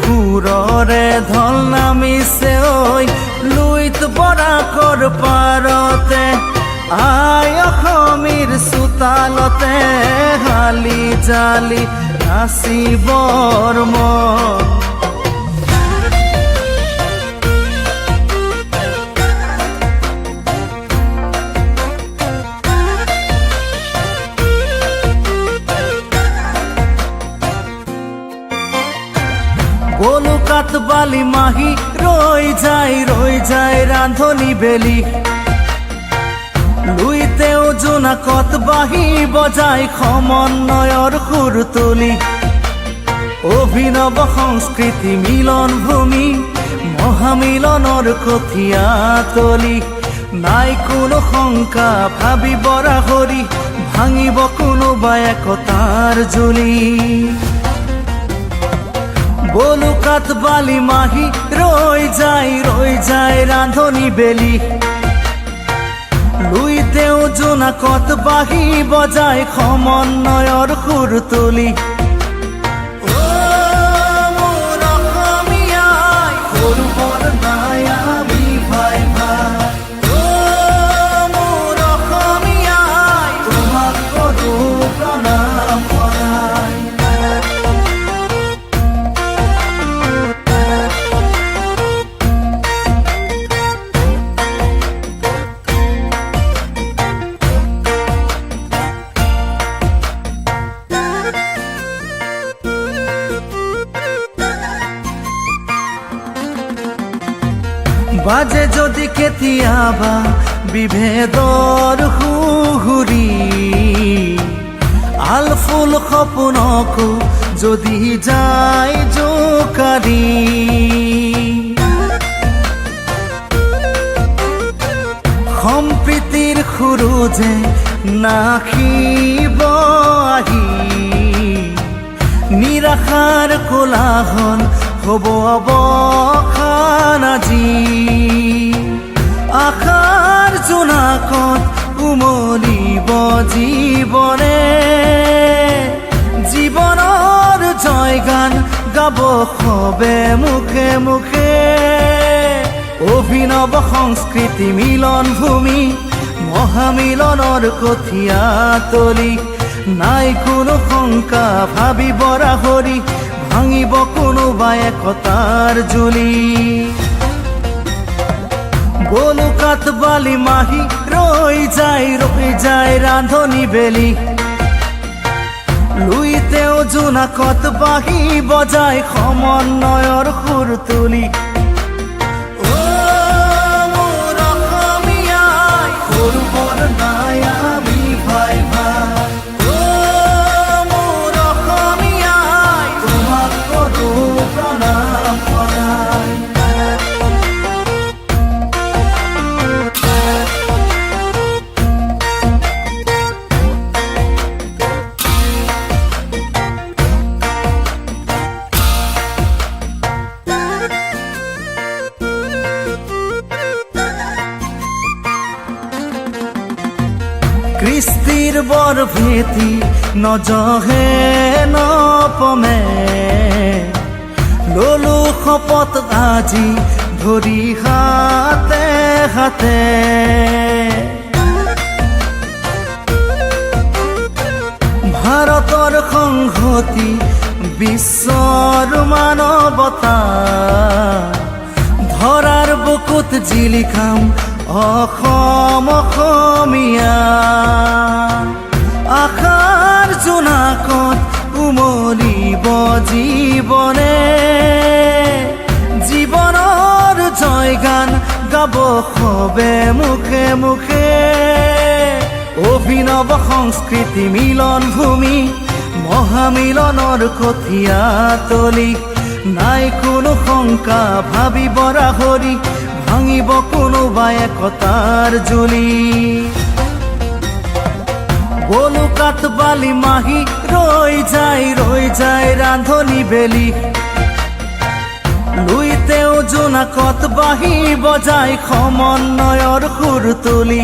সুৰৰে ঢল নামিছে ঐ লুইত বৰাকৰ পাৰতে আই অসমীৰ চোতালতে হালি জালি নাচিবৰ মন বলুকাত বালি মাহি ৰৈ যায় ৰান্ধনি বেলি লুইতেও জোনাকত বাহি বজাই সমন্বয়ৰ সুৰ তুলি অভিনৱ সংস্কৃতি মিলন ভূমি মহামিলনৰ কঠীয়া তলি নাই কোনো শংকা ভাবিব ৰাহৰি ভাঙিব কোনোবা একতাৰ জুলি বলুকাত বালি মাহি ৰৈ যায় ৰান্ধনি বেলি লুইতেও জোনাকত বাহি বজাই সমন্বয়ৰ সুৰ তুলি বাজে যদি কেতিয়াবা বিভেদৰ সুহুৰি আলফুল সপোনকো যদি যায় জোকাৰি সম্প্ৰীতিৰ সুৰুজে নাখিব আহি নিৰাশাৰ কোলাহল হব অৱসান আজি আশাৰ জোনাকত উমলিব জীৱনে জীৱনৰ জয়গান গাব সবে মুখে মুখে অভিনৱ সংস্কৃতি মিলন ভূমি মহামিলনৰ কঠীয়া তলি নাই কোনো শংকা ভাবিব ৰাহৰি ভাঙিব কোনোবা একতাৰ জুলি বলুকাত বালি মাহি ৰৈ যায় ৰান্ধনি বেলি লুইতেও জোনাকত বাহি বজাই সমন্বয়ৰ সুৰ তুলি কৃষ্টিৰ বৰ ভেটি নজহে নপমে ললো শপত আজি ধৰি হাতে হাতে ভাৰতৰ সংহতি বিশ্বৰ মানৱতা ধৰাৰ বুকুত জিলিকাম অসম অসমীয়া আশাৰ জোনাকত উমলিব জীৱনে জীৱনৰ জয়গান গাব সবে মুখে মুখে অভিনৱ সংস্কৃতি মিলন ভূমি মহামিলনৰ কঠীয়া তলি নাই কোনো শংকা ভাবিব ৰাহৰি ভাঙিব কোনোবা একতাৰ জুলি বলুকাত বালি মাহি ৰৈ যায় ৰান্ধনি বেলি লুইতেও জোনাকত বাহি বজাই সমন্বয়ৰ সুৰ তুলি